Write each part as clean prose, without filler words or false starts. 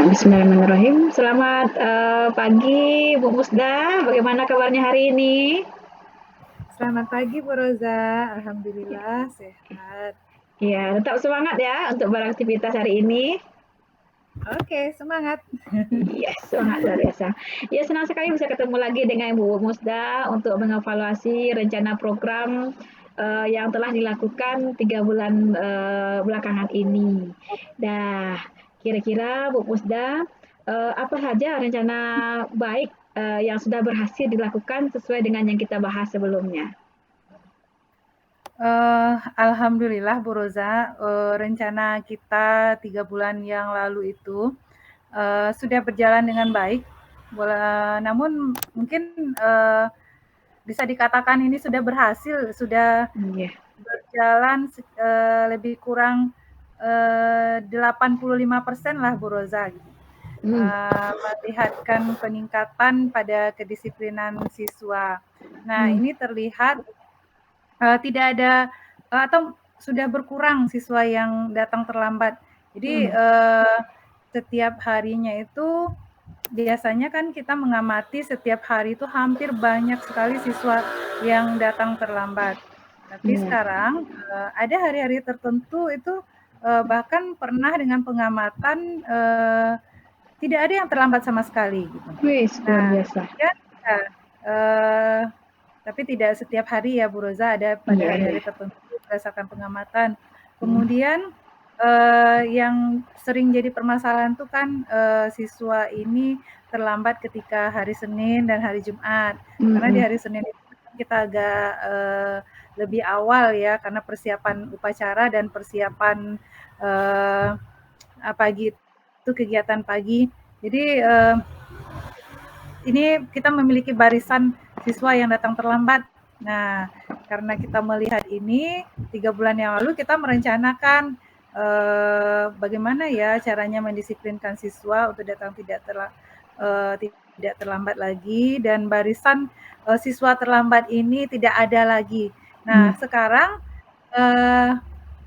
Bismillahirrahmanirrahim. Selamat pagi, Bu Musda. Bagaimana kabarnya hari ini? Selamat pagi Bu Roza, Alhamdulillah sehat. Ya, tetap semangat ya untuk beraktivitas hari ini. Oke, semangat. Yes, semangat luar biasa. Ya, senang sekali bisa ketemu lagi dengan Bu Musda untuk mengevaluasi rencana program yang telah dilakukan 3 bulan belakangan ini. Dah, kira-kira Bu Musda, apa saja rencana baik yang sudah berhasil dilakukan sesuai dengan yang kita bahas sebelumnya? Alhamdulillah Bu Roza, rencana kita 3 bulan yang lalu itu sudah berjalan dengan baik. Namun mungkin bisa dikatakan ini sudah berhasil, sudah Iya. berjalan lebih kurang 85% lah Bu Roza. Hmm. Melihatkan peningkatan pada kedisiplinan siswa. Nah, Hmm. ini terlihat tidak ada atau sudah berkurang siswa yang datang terlambat. Jadi Hmm. setiap harinya itu biasanya kan kita mengamati setiap hari itu hampir banyak sekali siswa yang datang terlambat. Tapi Iya. sekarang ada hari-hari tertentu itu bahkan pernah dengan pengamatan tidak ada yang terlambat sama sekali gitu. Wih, luar Nah, biasa. kemudian eee, tapi tidak setiap hari ya Bu Roza, ada pada Iya, iya. hari-hari tertentu berdasarkan pengamatan. Hmm. Kemudian, yang sering jadi permasalahan tuh kan, siswa ini terlambat ketika hari Senin dan hari Jumat. Karena di Hmm. hari Senin itu kita agak, lebih awal ya, karena persiapan upacara dan persiapan, eee, pagi itu kegiatan pagi. Jadi, ini kita memiliki barisan siswa yang datang terlambat. Nah, karena kita melihat ini 3 bulan yang lalu kita merencanakan bagaimana ya caranya mendisiplinkan siswa untuk datang tidak terlambat lagi dan barisan siswa terlambat ini tidak ada lagi. Hmm. Nah, sekarang eh,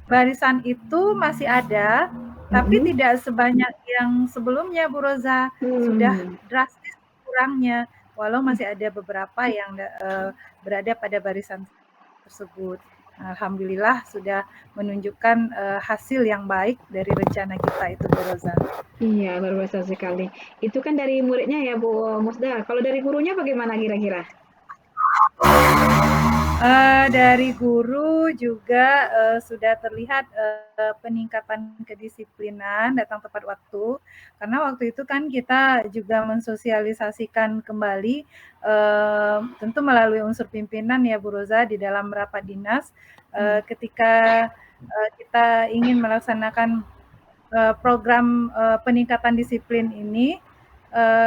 barisan itu masih ada, tapi Hmm. tidak sebanyak yang sebelumnya Bu Roza, sudah Hmm. drastis kurangnya, walau masih ada beberapa yang berada pada barisan tersebut. Alhamdulillah sudah menunjukkan hasil yang baik dari rencana kita itu Bu Roza. Iya, luar biasa sekali. Itu kan dari muridnya ya, Bu Musda. Kalau dari gurunya bagaimana kira-kira? Dari guru juga sudah terlihat peningkatan kedisiplinan, datang tepat waktu. Karena waktu itu kan kita juga mensosialisasikan kembali, tentu melalui unsur pimpinan ya Bu Roza di dalam rapat dinas, Hmm. ketika kita ingin melaksanakan program peningkatan disiplin ini,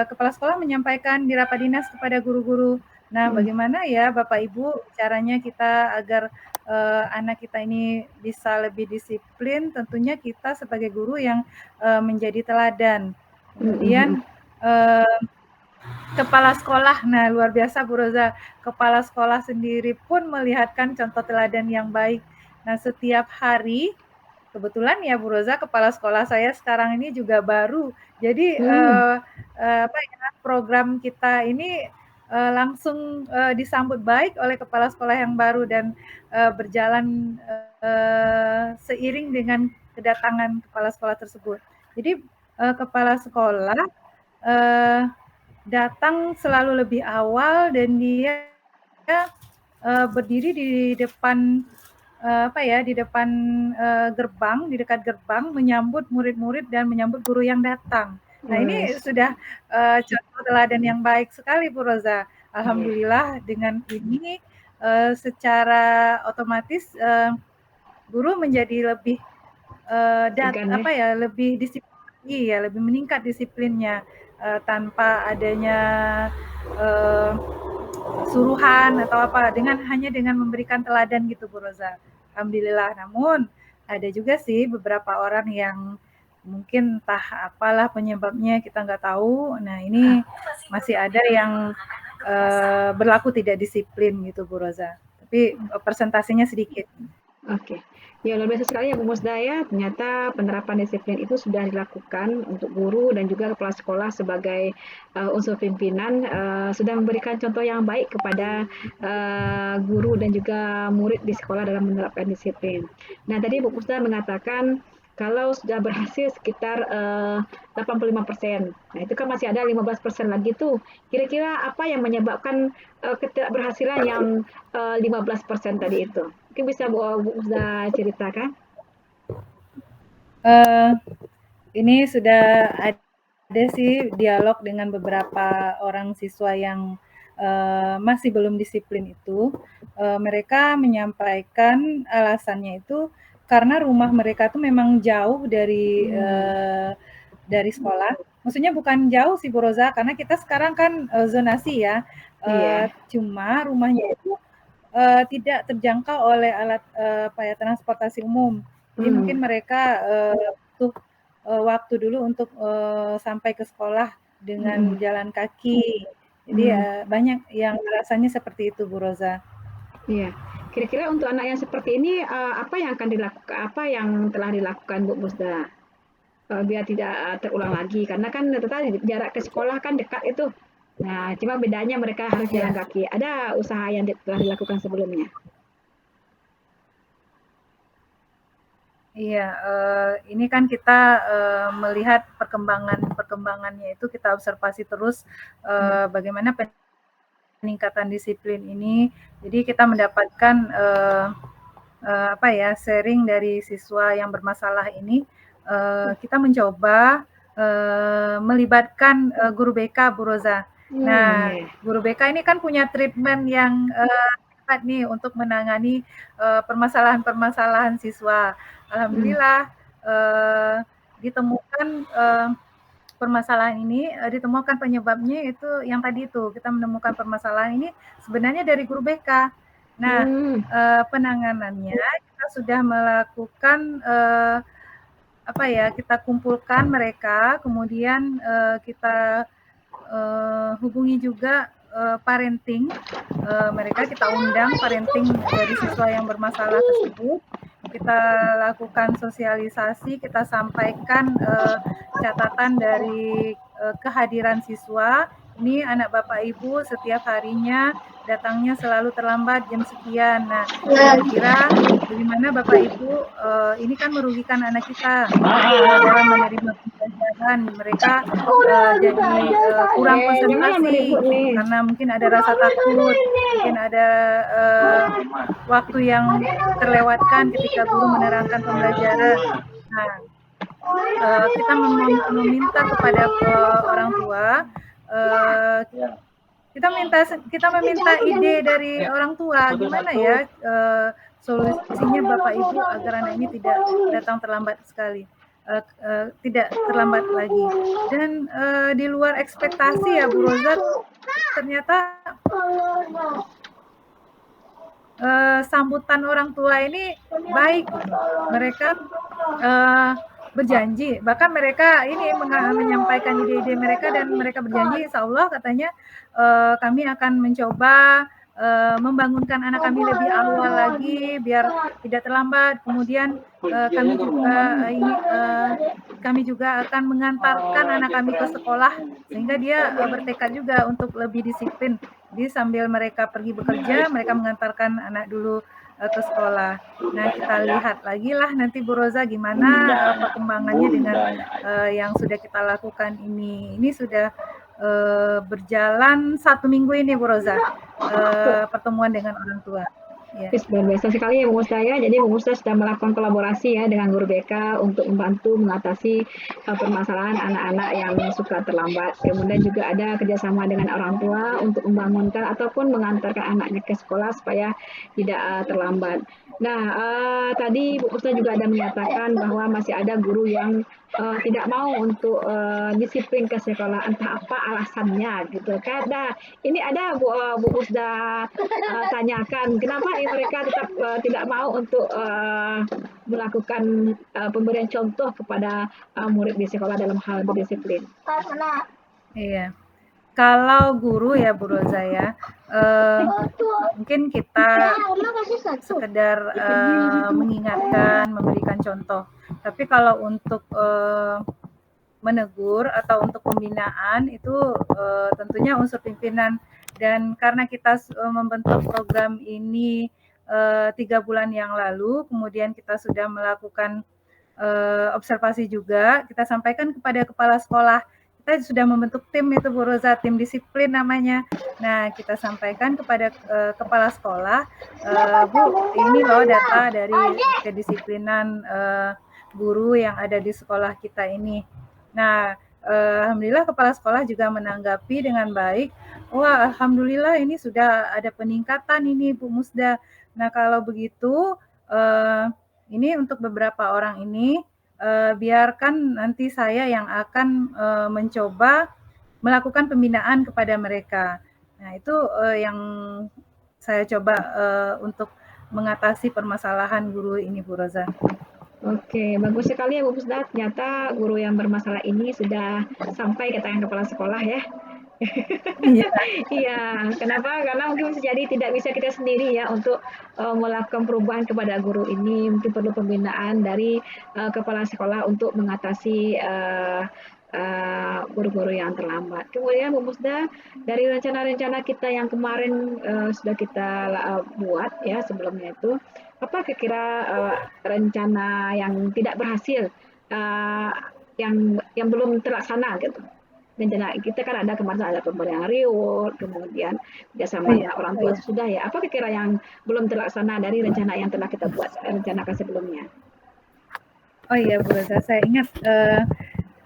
kepala sekolah menyampaikan di rapat dinas kepada guru-guru. Nah, Hmm. bagaimana ya Bapak Ibu caranya kita agar anak kita ini bisa lebih disiplin? Tentunya kita sebagai guru yang menjadi teladan. Hmm. Kemudian kepala sekolah, nah luar biasa Bu Roza, kepala sekolah sendiri pun melihatkan contoh teladan yang baik. Nah, setiap hari kebetulan ya Bu Roza, kepala sekolah saya sekarang ini juga baru. Jadi, Hmm. apa ya, program kita ini, langsung, disambut baik oleh kepala sekolah yang baru dan, berjalan, seiring dengan kedatangan kepala sekolah tersebut. Jadi, kepala sekolah, eee, datang selalu lebih awal dan dia, berdiri di depan apa ya, di depan, gerbang, di dekat gerbang menyambut murid-murid dan menyambut guru yang datang. Nah, ini Wes. sudah, contoh teladan yang baik sekali Bu Roza. Iya. Alhamdulillah dengan ini, secara otomatis, guru menjadi lebih, Tegan ya. apa ya, lebih disiplin lagi ya, lebih meningkat disiplinnya, tanpa adanya, eee suruhan atau apa, hanya dengan memberikan teladan gitu Bu Roza. Alhamdulillah, namun ada juga sih beberapa orang yang mungkin entah apalah penyebabnya kita nggak tahu. Nah ini masih ada yang berlaku tidak disiplin gitu Bu Roza. Tapi persentasenya sedikit. Oke. Ya, luar biasa sekali ya Bu Musda ya. Ternyata penerapan disiplin itu sudah dilakukan untuk guru dan juga kepala sekolah sebagai unsur pimpinan sudah memberikan contoh yang baik kepada guru dan juga murid di sekolah dalam menerapkan disiplin. Nah, tadi Bu Musda mengatakan kalau sudah berhasil sekitar 85%. Nah, itu kan masih ada 15% lagi tuh. Kira-kira apa yang menyebabkan ketidakberhasilan yang 15% tadi itu? Mungkin bisa Bu Uzda ceritakan? Eh, ini sudah ada sih dialog dengan beberapa orang siswa yang masih belum disiplin itu. Mereka menyampaikan alasannya itu karena rumah mereka tuh memang jauh dari sekolah. Maksudnya bukan jauh sih Bu Roza, karena kita sekarang kan zonasi ya. Iya. Cuma rumahnya itu tidak terjangkau oleh alat apa ya, transportasi umum. Jadi mungkin Hmm. mereka butuh waktu dulu untuk sampai ke sekolah dengan Hmm. jalan kaki. Jadi Hmm. banyak yang rasanya seperti itu Bu Roza. Iya. Kira-kira untuk anak yang seperti ini apa yang akan dilakukan? Apa yang telah dilakukan Bu Musda biar tidak terulang lagi? Karena kan tadi jarak ke sekolah kan dekat itu. Nah, cuma bedanya mereka harus jalan Iya. kaki. Ada usaha yang telah dilakukan sebelumnya? Iya, ini kan kita melihat perkembangannya itu kita observasi terus Hmm. bagaimana peningkatan disiplin ini. Jadi kita mendapatkan apa ya, sharing dari siswa yang bermasalah ini. Kita mencoba melibatkan guru BK Bu Roza. Hmm, Nah, iya. guru BK ini kan punya treatment yang tepat nih untuk menangani permasalahan-permasalahan siswa. Hmm. Alhamdulillah ditemukan permasalahan ini ditemukan penyebabnya itu yang tadi itu, kita menemukan permasalahan ini sebenarnya dari guru BK. Nah, Hmm. penanganannya kita sudah melakukan apa ya, kita kumpulkan mereka, kemudian kita hubungi juga parenting, mereka kita undang parenting dari siswa yang bermasalah tersebut. Kita lakukan sosialisasi, kita sampaikan catatan dari kehadiran siswa. Ini anak Bapak Ibu setiap harinya datangnya selalu terlambat jam sekian. Nah, kira-kira bagaimana Bapak Ibu, ini kan merugikan anak kita dalam menerima pembelajaran. Mereka jadi kurang Jangan lama konsentrasi ribut nih. karena mungkin ada rasa takut, mungkin ada waktu yang terlewatkan ketika guru menerangkan pembelajaran. Nah, kita meminta kepada orang tua, uh, kita meminta ide dari orang tua, gimana ya solusinya Bapak Ibu agar anak ini tidak datang terlambat sekali, tidak terlambat lagi. Dan di luar ekspektasi ya Bu Roza, ternyata sambutan orang tua ini baik gitu. Mereka berjanji, bahkan mereka ini menyampaikan ide-ide mereka dan mereka berjanji insya Allah katanya kami akan mencoba membangunkan anak kami lebih awal lagi biar tidak terlambat. Kemudian kami juga akan mengantarkan anak kami ke sekolah sehingga dia bertekad juga untuk lebih disiplin. Jadi sambil mereka pergi bekerja, mereka mengantarkan anak dulu ke sekolah. Nah, kita lihat lagi lah nanti Bu Roza gimana perkembangannya dengan yang sudah kita lakukan ini. Ini sudah berjalan 1 minggu ini Bu Roza, pertemuan dengan orang tua. Ya. Luar biasa sekali ya Bu Musda ya. Jadi Bu Musda sudah melakukan kolaborasi ya dengan guru BK untuk membantu mengatasi permasalahan anak-anak yang suka terlambat. Kemudian juga ada kerjasama dengan orang tua untuk membangunkan ataupun mengantarkan anaknya ke sekolah supaya tidak terlambat. Nah, tadi Bu Musda juga ada menyatakan bahwa masih ada guru yang tidak mau untuk disiplin ke sekolah, entah apa alasannya gitu kan. Nah, ini ada Bu Musda tanyakan kenapa mereka tetap tidak mau untuk melakukan pemberian contoh kepada murid di sekolah dalam hal berdisiplin. Iya. Kalau guru ya Bu Roza ya, mungkin kita sekedar mengingatkan, memberikan contoh. Tapi kalau untuk menegur atau untuk pembinaan itu tentunya unsur pimpinan. Dan karena kita membentuk program ini 3 bulan yang lalu, kemudian kita sudah melakukan observasi juga, kita sampaikan kepada kepala sekolah. Kita sudah membentuk tim itu Bu Roza, tim disiplin namanya. Nah, kita sampaikan kepada kepala sekolah, Bu, ini loh data dari kedisiplinan guru yang ada di sekolah kita ini. Nah, alhamdulillah kepala sekolah juga menanggapi dengan baik. Wah, alhamdulillah ini sudah ada peningkatan ini Bu Musda. Nah, kalau begitu ini untuk beberapa orang ini biarkan nanti saya yang akan mencoba melakukan pembinaan kepada mereka. Nah, itu yang saya coba untuk mengatasi permasalahan guru ini, Bu Roza. Oke, bagus sekali ya Bu Pusda. Ternyata guru yang bermasalah ini sudah sampai ke tangan kepala sekolah ya. Iya. Iya, kenapa? Karena mungkin bisa jadi tidak bisa kita sendiri ya untuk melakukan perubahan kepada guru ini. Mungkin perlu pembinaan dari kepala sekolah untuk mengatasi guru-guru yang terlambat. Kemudian Bu Musda, dari rencana-rencana kita yang kemarin sudah kita buat ya sebelumnya itu, apa kira-kira rencana yang tidak berhasil, uh, yang belum terlaksana gitu? Rencana kita kan ada kemarin ada pemberian reward, kemudian kerjasama dengan orang tua itu sudah ya. Apa kira-kira yang belum terlaksana dari rencana yang telah kita buat rencanakan sebelumnya? Oh iya Bu Roza, saya ingat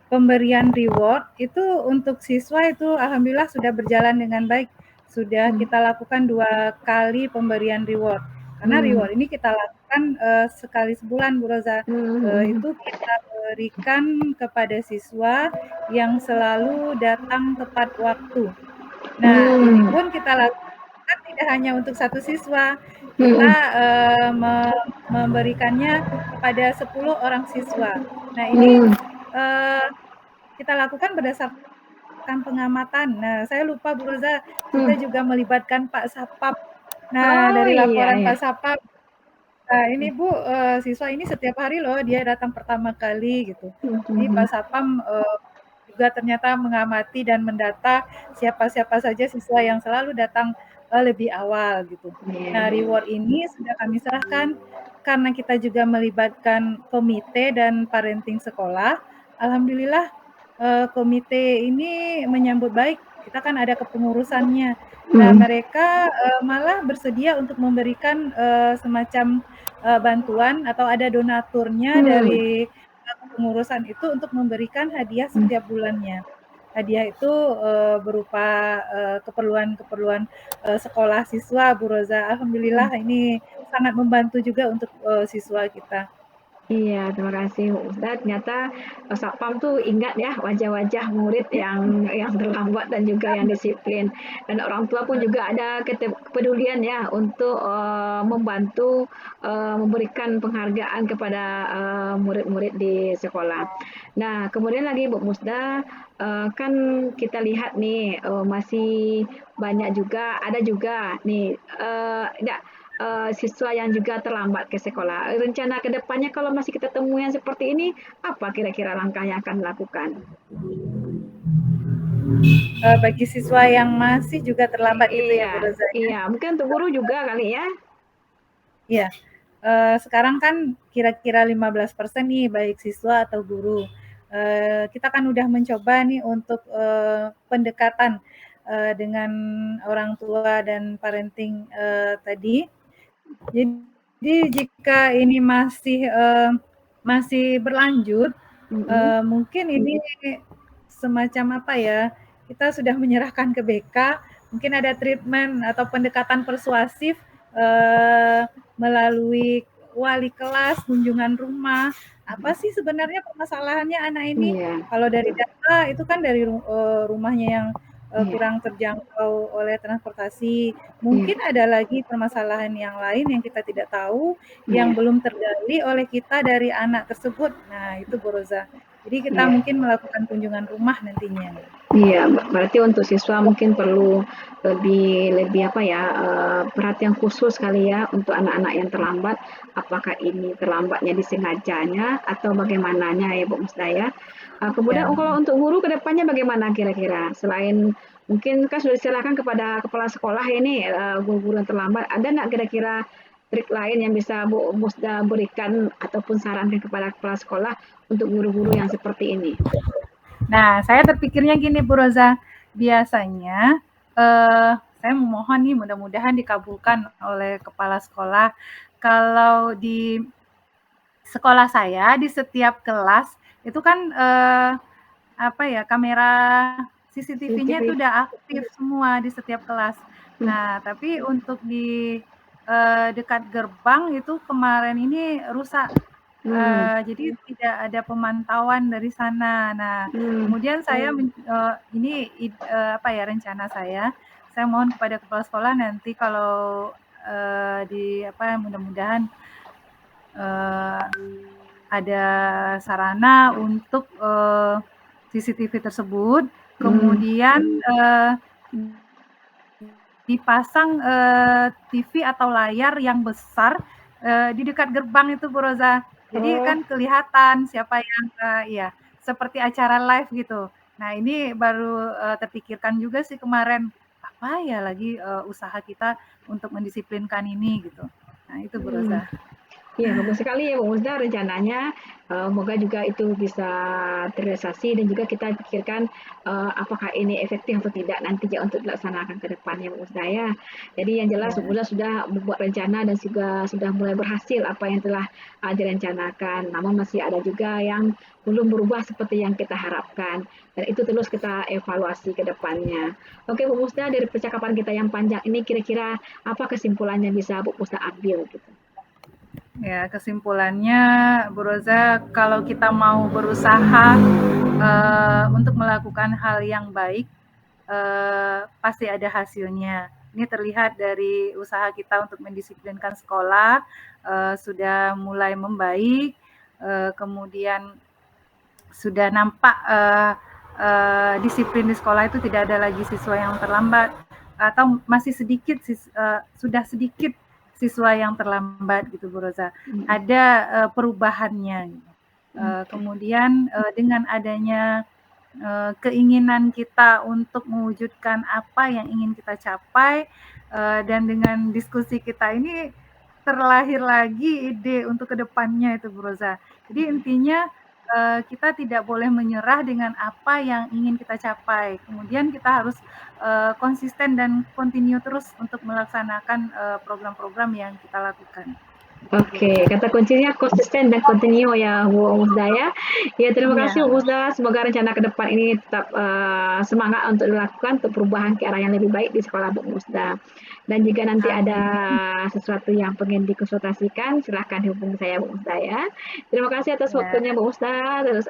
pemberian reward itu untuk siswa itu alhamdulillah sudah berjalan dengan baik. Sudah kita lakukan 2 kali pemberian reward. Karena reward ini kita lakukan sekali sebulan Bu Roza. Itu kita berikan kepada siswa yang selalu datang tepat waktu. Nah, ini pun kita lakukan tidak hanya untuk satu siswa, kita memberikannya kepada 10 orang siswa. Nah, ini kita lakukan berdasarkan pengamatan. Nah, saya lupa Bu Roza, kita juga melibatkan Pak Sapam. Nah, dari laporan Pak Sapam, nah ini Bu, siswa ini setiap hari loh dia datang pertama kali gitu. Jadi Pak Sapam juga ternyata mengamati dan mendata siapa-siapa saja siswa yang selalu datang lebih awal gitu. Nah, reward ini sudah kami serahkan karena kita juga melibatkan komite dan parenting sekolah. Alhamdulillah komite ini menyambut baik. Kita kan ada kepengurusannya. Nah, mereka malah bersedia untuk memberikan semacam bantuan atau ada donaturnya dari kepengurusan itu untuk memberikan hadiah setiap bulannya. Hadiah itu berupa keperluan-keperluan sekolah siswa, Bu Roza. Alhamdulillah ini sangat membantu juga untuk siswa kita. Iya, terima kasih Ustadz. Ternyata Satpam tuh ingat ya wajah-wajah murid yang terlambat dan juga yang disiplin. Dan orang tua pun juga ada kepedulian ya untuk membantu memberikan penghargaan kepada murid-murid di sekolah. Nah, kemudian lagi Bu Musda, kan kita lihat nih masih banyak juga, ada juga nih, enggak, siswa yang juga terlambat ke sekolah. Rencana ke depannya kalau masih kita temui yang seperti ini, apa kira-kira langkah yang akan dilakukan? Bagi siswa yang masih juga terlambat gitu ya Bu Roza? Iya, mungkin untuk guru juga kali ya? Iya, sekarang kan kira-kira 15% nih baik siswa atau guru. Kita kan udah mencoba nih untuk pendekatan dengan orang tua dan parenting tadi. Jadi jika ini masih berlanjut, mungkin ini semacam apa ya, kita sudah menyerahkan ke BK, mungkin ada treatment atau pendekatan persuasif melalui wali kelas, kunjungan rumah. Apa sih sebenarnya permasalahannya anak ini? Kalau dari data itu kan dari rumahnya yang kurang terjangkau oleh transportasi. Mungkin ada lagi permasalahan yang lain yang kita tidak tahu, yang belum tergali oleh kita dari anak tersebut. Nah, itu Bu Roza. Jadi kita Iya. mungkin melakukan kunjungan rumah nantinya. Iya, berarti untuk siswa mungkin perlu lebih apa ya, perhatian khusus kali ya untuk anak-anak yang terlambat. Apakah ini terlambatnya disengajanya atau bagaimananya ya Bu Musda ya. Kemudian Ya. kalau untuk guru ke depannya bagaimana kira-kira? Selain mungkin kan sudah diserahkan kepada kepala sekolah ini, guru-guru yang terlambat, ada nggak kira-kira trik lain yang bisa Bu Musda berikan ataupun sarankan kepada kepala sekolah untuk guru-guru yang seperti ini? Nah, saya terpikirnya gini Bu Roza, biasanya saya memohon nih mudah-mudahan dikabulkan oleh kepala sekolah. Kalau di sekolah saya di setiap kelas itu kan apa ya, kamera CCTV-nya itu CCTV. udah aktif semua di setiap kelas. Hmm. Nah, tapi untuk di dekat gerbang itu kemarin ini rusak. Hmm. Jadi tidak ada pemantauan dari sana. Nah, Hmm. kemudian saya ini apa ya, rencana saya mohon kepada kepala sekolah nanti kalau di apa, mudah-mudahan ada sarana untuk CCTV tersebut, Hmm. kemudian dipasang TV atau layar yang besar di dekat gerbang itu Bu Roza. Jadi Oh. kan kelihatan siapa yang iya, seperti acara live gitu. Nah ini baru terpikirkan juga sih kemarin, apa ya lagi usaha kita untuk mendisiplinkan ini gitu. Nah itu Bu Hmm. Roza. Iya, bagus sekali ya Bu Musda rencananya. Semoga juga itu bisa terrealisasi dan juga kita pikirkan apakah ini efektif atau tidak nanti ya untuk dilaksanakan ke depannya Bu Musda ya. Jadi yang jelas Bu Ya. Musda sudah membuat rencana dan juga sudah mulai berhasil apa yang telah direncanakan. Namun masih ada juga yang belum berubah seperti yang kita harapkan. Dan itu terus kita evaluasi ke depannya. Oke Bu Musda, dari percakapan kita yang panjang ini kira-kira apa kesimpulannya bisa Bu Musda ambil gitu? Ya, kesimpulannya, Bu Roza, kalau kita mau berusaha untuk melakukan hal yang baik, pasti ada hasilnya. Ini terlihat dari usaha kita untuk mendisiplinkan sekolah sudah mulai membaik, kemudian sudah nampak disiplin di sekolah itu tidak ada lagi siswa yang terlambat atau masih sedikit sudah sedikit siswa yang terlambat gitu Bu Roza. Hmm. Ada perubahannya. Gitu. Oke. Kemudian dengan adanya keinginan kita untuk mewujudkan apa yang ingin kita capai dan dengan diskusi kita ini terlahir lagi ide untuk kedepannya itu Bu Roza. Jadi intinya kita tidak boleh menyerah dengan apa yang ingin kita capai. Kemudian kita harus konsisten dan continue terus untuk melaksanakan program-program yang kita lakukan. Itu Bu Oke, Roza. kata kuncinya konsisten dan continue ya Bu Musda ya. Ya terima Iya, kasih Bu Musda, semoga rencana ke depan ini tetap semangat untuk dilakukan untuk perubahan ke arah yang lebih baik di sekolah Bu Musda. Dan jika nanti ada amin. sesuatu yang pengen dikonsultasikan, silahkan hubungi saya Bu Musda ya. Terima kasih atas Ya, waktunya Bu Musda, terus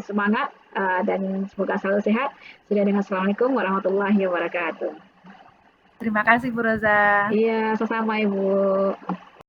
semangat dan semoga selalu sehat. Sudah dengan Assalamualaikum warahmatullahi wabarakatuh. terima kasih Bu Roza. Iya, sama-sama Ibu.